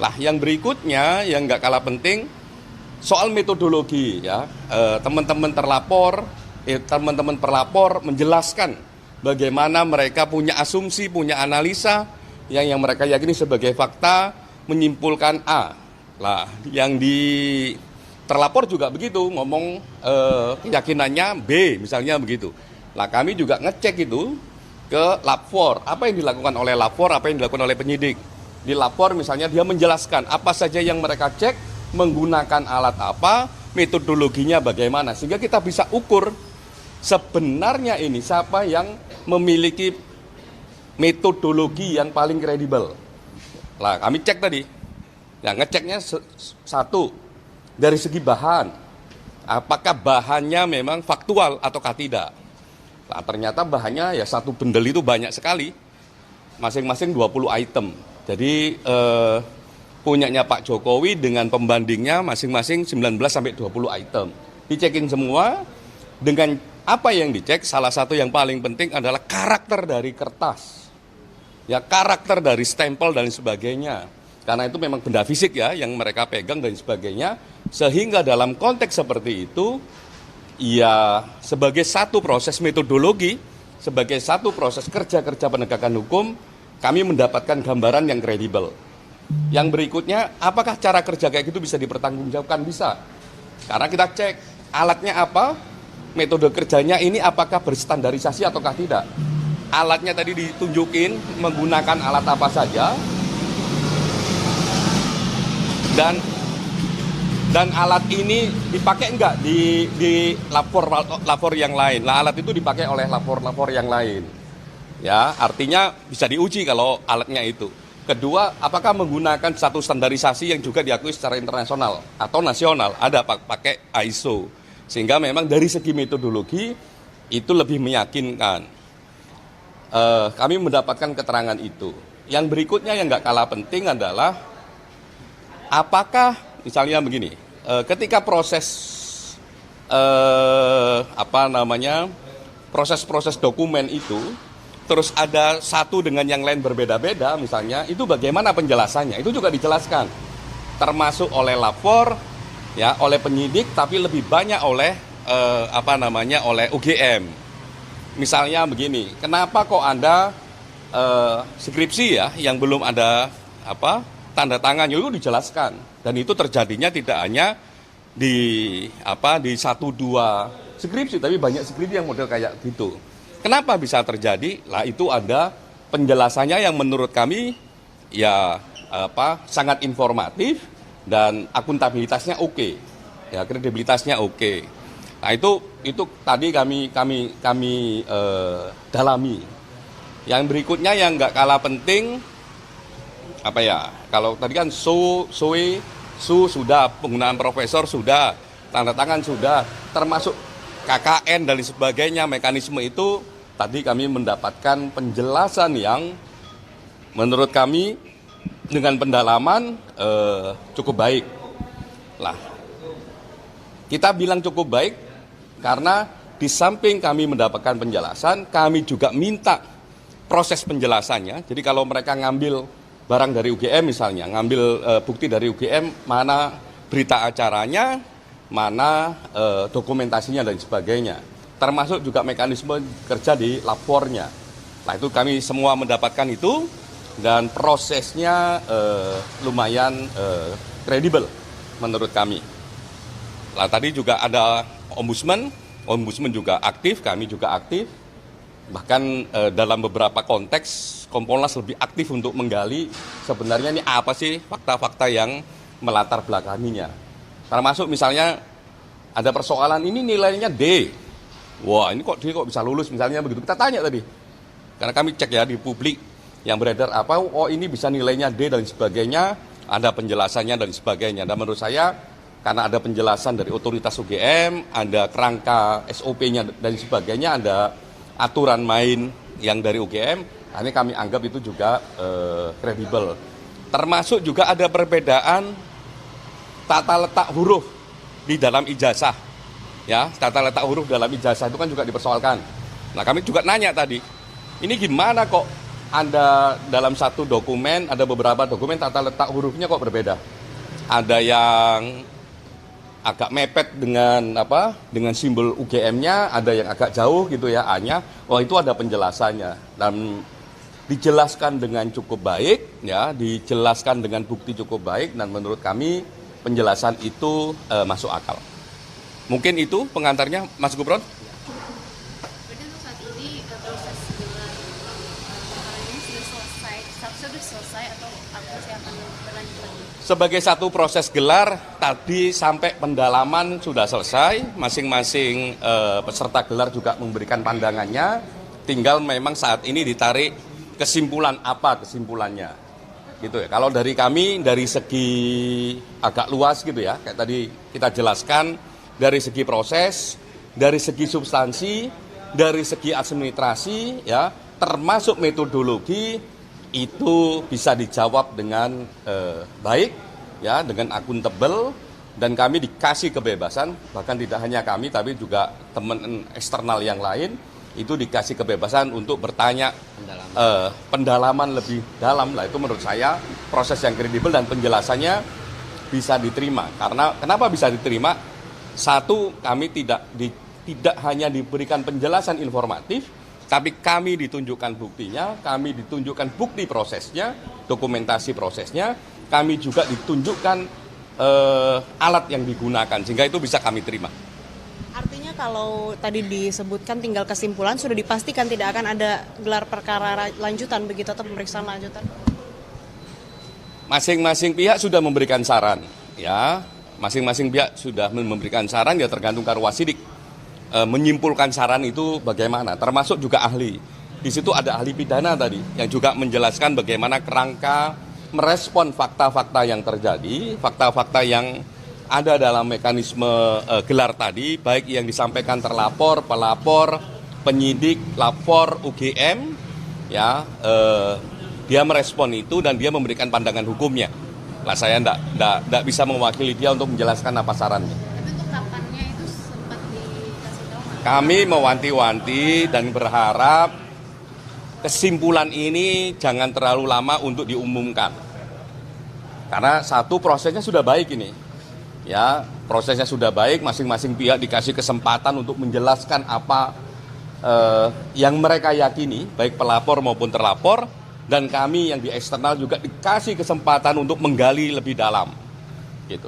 Lah, yang berikutnya yang nggak kalah penting soal metodologi ya. Teman-teman pelapor menjelaskan bagaimana mereka punya asumsi, punya analisa yang mereka yakini sebagai fakta, menyimpulkan A. Lah, yang di terlapor juga begitu, ngomong keyakinannya B, misalnya begitu. Lah, kami juga ngecek itu ke lapor, apa yang dilakukan oleh lapor, apa yang dilakukan oleh penyidik. Di lapor misalnya dia menjelaskan apa saja yang mereka cek, menggunakan alat apa, metodologinya bagaimana, sehingga kita bisa ukur sebenarnya ini siapa yang memiliki metodologi yang paling kredibel. Lah, kami cek tadi, yang ngeceknya satu, dari segi bahan, apakah bahannya memang faktual ataukah tidak. Nah, ternyata bahannya ya satu bendel itu banyak sekali, masing-masing 20 item. Jadi punyanya Pak Jokowi dengan pembandingnya masing-masing 19 sampai 20 item. Dicekin semua, dengan apa yang dicek, salah satu yang paling penting adalah karakter dari kertas. Ya, karakter dari stempel dan sebagainya. Karena itu memang benda fisik ya yang mereka pegang dan sebagainya. Sehingga dalam konteks seperti itu, ya sebagai satu proses metodologi, sebagai satu proses kerja-kerja penegakan hukum, kami mendapatkan gambaran yang kredibel. Yang berikutnya, apakah cara kerja kayak gitu bisa dipertanggungjawabkan? Bisa. Karena kita cek alatnya apa, metode kerjanya ini apakah berstandarisasi ataukah tidak. Alatnya tadi ditunjukin menggunakan alat apa saja, dan alat ini dipakai enggak di lapor yang lain. Nah, alat itu dipakai oleh lapor yang lain. Ya, artinya bisa diuji kalau alatnya itu. Kedua, apakah menggunakan satu standarisasi yang juga diakui secara internasional atau nasional? Ada pakai ISO. Sehingga memang dari segi metodologi itu lebih meyakinkan. Kami mendapatkan keterangan itu. Yang berikutnya yang nggak kalah penting adalah apakah misalnya begini, ketika proses dokumen itu terus ada satu dengan yang lain berbeda-beda misalnya, itu bagaimana penjelasannya? Itu juga dijelaskan, termasuk oleh lapor, ya, oleh penyidik, tapi lebih banyak oleh oleh UGM. Misalnya begini, kenapa kok Anda skripsi ya yang belum ada tanda tangannya, itu dijelaskan, dan itu terjadinya tidak hanya di satu dua skripsi, tapi banyak skripsi yang model kayak gitu. Kenapa bisa terjadi? Lah, itu ada penjelasannya yang menurut kami ya sangat informatif dan akuntabilitasnya oke. Ya, kredibilitasnya oke. Nah, itu tadi kami dalami. Yang berikutnya yang nggak kalah penting kalau tadi kan su sudah, penggunaan profesor sudah, tanda tangan sudah, termasuk KKN dan sebagainya, mekanisme itu tadi kami mendapatkan penjelasan yang menurut kami dengan pendalaman cukup baik. Lah, kita bilang cukup baik karena di samping kami mendapatkan penjelasan, kami juga minta proses penjelasannya. Jadi kalau mereka ngambil barang dari UGM misalnya, ngambil bukti dari UGM, mana berita acaranya, mana dokumentasinya dan sebagainya. Termasuk juga mekanisme kerja di lapornya. Nah, itu kami semua mendapatkan itu, dan prosesnya lumayan kredibel menurut kami. Nah, tadi juga ada ombudsman juga aktif, kami juga aktif. Bahkan dalam beberapa konteks Kompolnas lebih aktif untuk menggali sebenarnya ini apa sih fakta-fakta yang melatar belakanginya. Termasuk misalnya ada persoalan ini nilainya D. Wah, ini kok dia kok bisa lulus misalnya begitu. Kita tanya tadi. Karena kami cek ya di publik yang beredar apa, oh ini bisa nilainya D dan sebagainya, ada penjelasannya dan sebagainya. Dan menurut saya karena ada penjelasan dari otoritas UGM, ada kerangka SOP-nya dan sebagainya, ada aturan main yang dari UGM, ini kami anggap itu juga kredibel. Termasuk juga ada perbedaan tata letak huruf di dalam ijazah. Ya, tata letak huruf dalam ijazah itu kan juga dipersoalkan. Nah, kami juga nanya tadi, ini gimana kok ada dalam satu dokumen, ada beberapa dokumen tata letak hurufnya kok berbeda. Ada yang agak mepet dengan dengan simbol UGM-nya, ada yang agak jauh gitu ya A-nya. Wah, itu ada penjelasannya dan dijelaskan dengan cukup baik ya, dijelaskan dengan bukti cukup baik dan menurut kami penjelasan itu masuk akal. Mungkin itu pengantarnya Mas Gubron. Berarti untuk saat ini proses gelar perkara ini sudah selesai atau masih akan berlanjut lagi? Sebagai satu proses gelar, tadi sampai pendalaman sudah selesai, masing-masing peserta gelar juga memberikan pandangannya, tinggal memang saat ini ditarik kesimpulan apa kesimpulannya, gitu ya. Kalau dari kami, dari segi agak luas gitu ya, kayak tadi kita jelaskan, dari segi proses, dari segi substansi, dari segi administrasi, ya, termasuk metodologi, itu bisa dijawab dengan baik, ya, dengan akuntabel, dan kami dikasih kebebasan, bahkan tidak hanya kami, tapi juga teman eksternal yang lain, itu dikasih kebebasan untuk bertanya pendalaman lebih dalam lah. Itu menurut saya proses yang kredibel dan penjelasannya bisa diterima. Karena kenapa bisa diterima? Satu, kami tidak hanya diberikan penjelasan informatif, tapi kami ditunjukkan buktinya, kami ditunjukkan bukti prosesnya, dokumentasi prosesnya, kami juga ditunjukkan alat yang digunakan, sehingga itu bisa kami terima. Artinya kalau tadi disebutkan tinggal kesimpulan, sudah dipastikan tidak akan ada gelar perkara lanjutan begitu atau pemeriksaan lanjutan? Masing-masing pihak sudah memberikan saran, ya. Masing-masing pihak sudah memberikan saran, ya tergantung Karwasidik menyimpulkan saran itu bagaimana, termasuk juga ahli. Di situ ada ahli pidana tadi yang juga menjelaskan bagaimana kerangka merespon fakta-fakta yang terjadi, fakta-fakta yang ada dalam mekanisme gelar tadi, baik yang disampaikan terlapor, pelapor, penyidik, lapor, UGM, ya, dia merespon itu dan dia memberikan pandangan hukumnya. Lah saya enggak bisa mewakili dia untuk menjelaskan apa sarannya. Tapi untuk kapannya itu sempat dikasih tahu nggak? Kami mewanti-wanti dan berharap kesimpulan ini jangan terlalu lama untuk diumumkan. Karena satu, prosesnya sudah baik ini. Ya, prosesnya sudah baik, masing-masing pihak dikasih kesempatan untuk menjelaskan apa yang mereka yakini, baik pelapor maupun terlapor, dan kami yang di eksternal juga dikasih kesempatan untuk menggali lebih dalam, gitu.